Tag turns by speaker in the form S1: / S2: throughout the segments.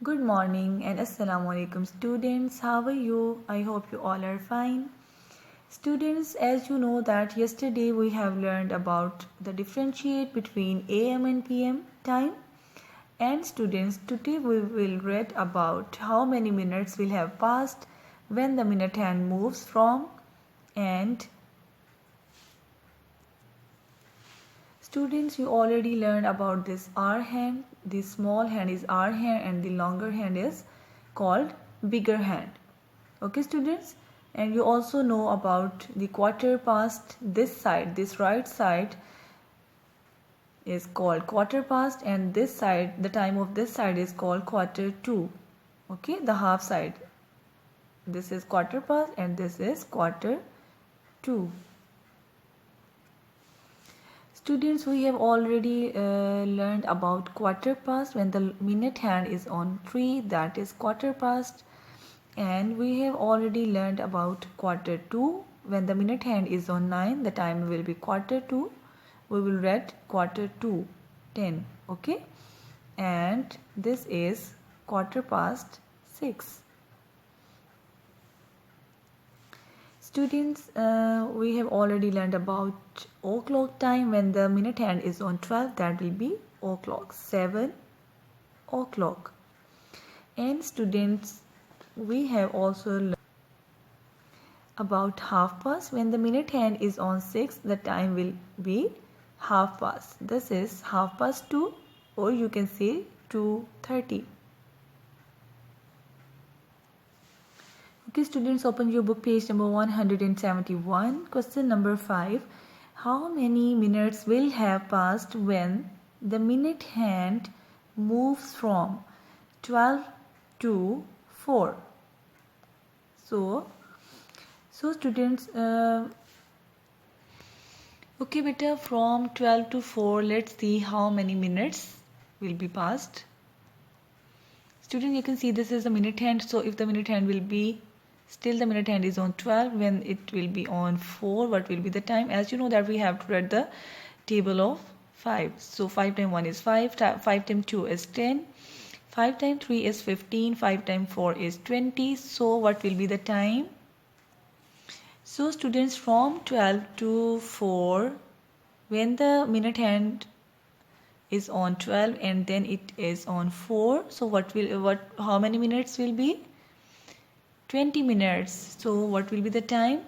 S1: Good morning and Assalamu alaikum students. How are you? I hope you all are fine. Students, as you know that yesterday we have learned about the differentiate between AM and PM time. And students, today we will read about how many minutes will have passed when the minute hand moves from and students, you already learned about this R hand. The small hand is R hand and the longer hand is called bigger hand. Okay students, and you also know about the quarter past. This side, this right side is called quarter past, and this side, the time of this side is called quarter to. Okay, the half side, this is quarter past and this is quarter to. Students, we have already learned about quarter past. When the minute hand is on 3, that is quarter past. And we have already learned about quarter to. When the minute hand is on 9, the time will be quarter to. We will read quarter to 10. Okay, and this is quarter past 6. Students, we have already learned about o'clock time. When the minute hand is on 12, that will be o'clock, 7 o'clock. And students, we have also learned about half past. When the minute hand is on 6, the time will be half past. This is half past 2, or you can say 2:30. Okay students, open your book, page number 171. Question number 5. How many minutes will have passed when the minute hand moves from 12 to 4? So students, okay beta, from 12 to 4, let's see how many minutes will be passed. Students, you can see this is the minute hand. So if the minute hand will be, still the minute hand is on 12, when it will be on 4, what will be the time? As you know that we have to read the table of 5. So 5 times 1 is 5, 5 times 2 is 10, 5 times 3 is 15, 5 times 4 is 20. So what will be the time? So students, from 12 to 4, when the minute hand is on 12 and then it is on 4, so how many minutes will be? 20 minutes. So what will be the time?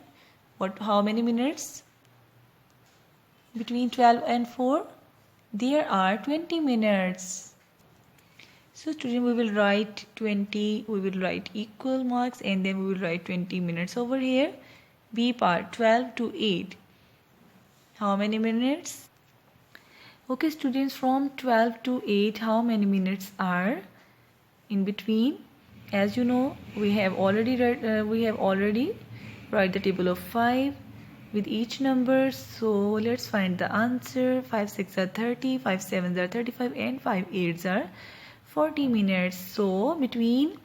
S1: How many minutes between 12 and 4? There are 20 minutes. So student, we will write 20, we will write equal marks, and then we will write 20 minutes over here. B part, 12 to 8. How many minutes? Okay students, from 12 to 8, how many minutes are in between? As you know, we have already write the table of 5 with each number. So let's find the answer. 5 6 are 30, 5 7 are 35, and 5 8 are 40 minutes. So between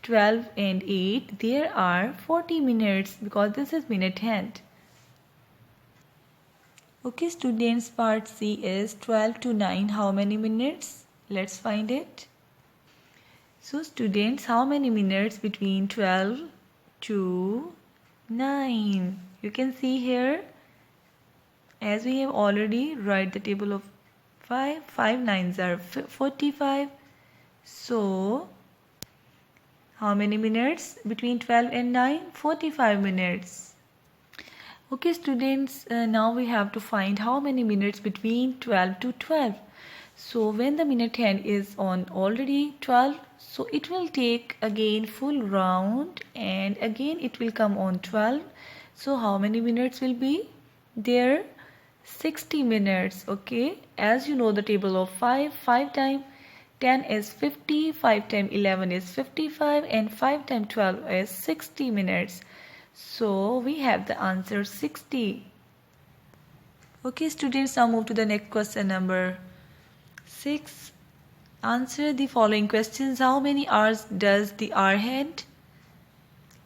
S1: 12 and 8, there are 40 minutes, because this is minute hand. Okay students, part C is 12 to 9. How many minutes? Let's find it. So students, how many minutes between 12 to 9? You can see here, as we have already write the table of 5, 5 9s are 45. So how many minutes between 12 and 9? 45 minutes. Okay students, now we have to find how many minutes between 12 to 12. So when the minute hand is on already 12, so it will take again full round, and again it will come on 12. So how many minutes will be there? 60 minutes. Okay, as you know the table of 5, 5 times 10 is 50, 5 times 11 is 55, and 5 times 12 is 60 minutes. So we have the answer 60. Okay students, now move to the next question number 6. Answer the following questions. How many hours does the R hand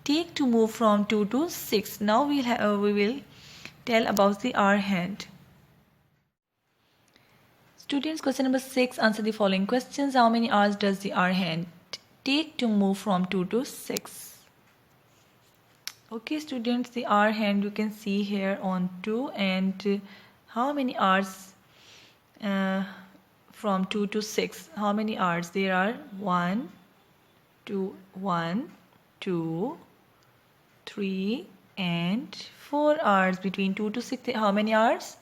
S1: take to move from 2 to 6? Now we will tell about the R hand. Students, question number 6. Answer the following questions. How many hours does the R hand take to move from 2 to 6? Okay students, the hour hand you can see here on 2, and how many hours from 2 to 6? How many hours? There are 1, 2, 3 and 4 hours between 2 to 6. How many hours?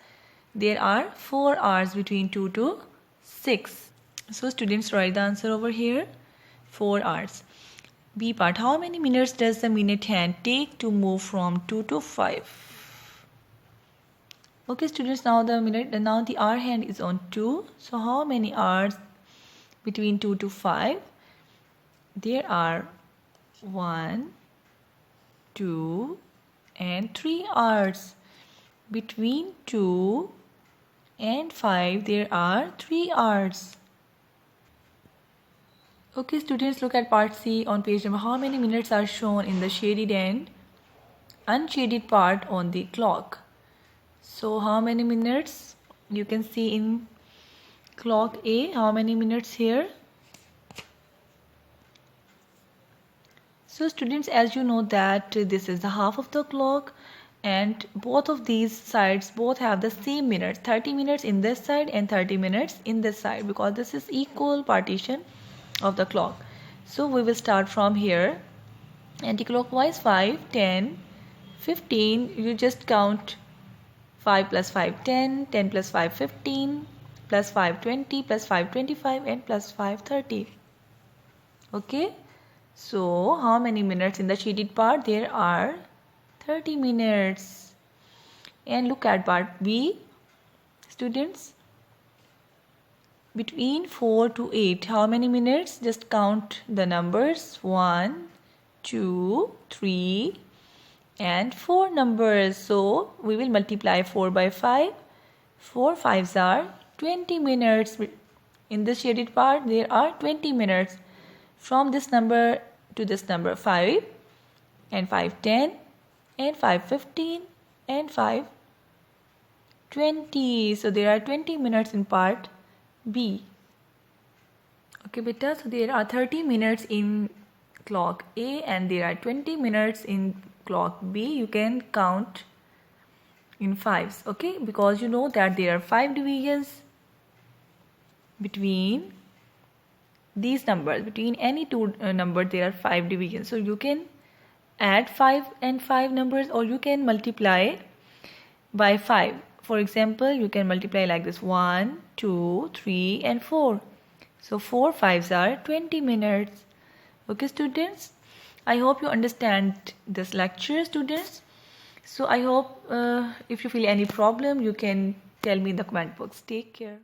S1: There are 4 hours between 2 to 6. So students, write the answer over here. 4 hours. B part. How many minutes does the minute hand take to move from 2 to 5? Okay students, now the hour hand is on 2. So how many hours between 2 to 5? There are 1, 2 and 3 hours. Between 2 and 5 there are 3 hours. Okay students, look at part C on page number. How many minutes are shown in the shaded and unshaded part on the clock? So how many minutes you can see in clock A? How many minutes here? So students, as you know that this is the half of the clock, and both of these sides both have the same minutes, 30 minutes in this side and 30 minutes in this side, because this is equal partition of the clock. So we will start from here, anti-clockwise. 5, 10, 15. You just count 5 plus 5, 10, 10 plus 5, 15, plus 5, 20, plus 5, 25 and plus 5, 30. Okay. So how many minutes in the shaded part? There are 30 minutes. And look at part B, students. Between 4 to 8, how many minutes? Just count the numbers. 1, 2, 3 and 4 numbers. So we will multiply 4 by 5. 4 5s are 20 minutes. In this shaded part there are 20 minutes. From this number to this number, 5 and 5 10 and 5 15 and 5 20. So there are 20 minutes in part B. Okay beta, so there are 30 minutes in clock A and there are 20 minutes in clock B. You can count in 5s, okay, because you know that there are 5 divisions between these numbers. Between any two numbers there are 5 divisions. So you can add 5 and 5 numbers, or you can multiply by 5. For example, you can multiply like this: 1, 2, 3 and 4. So 4 5s are 20 minutes. Okay students, I hope you understand this lecture, students. So I hope if you feel any problem, you can tell me in the comment box. Take care.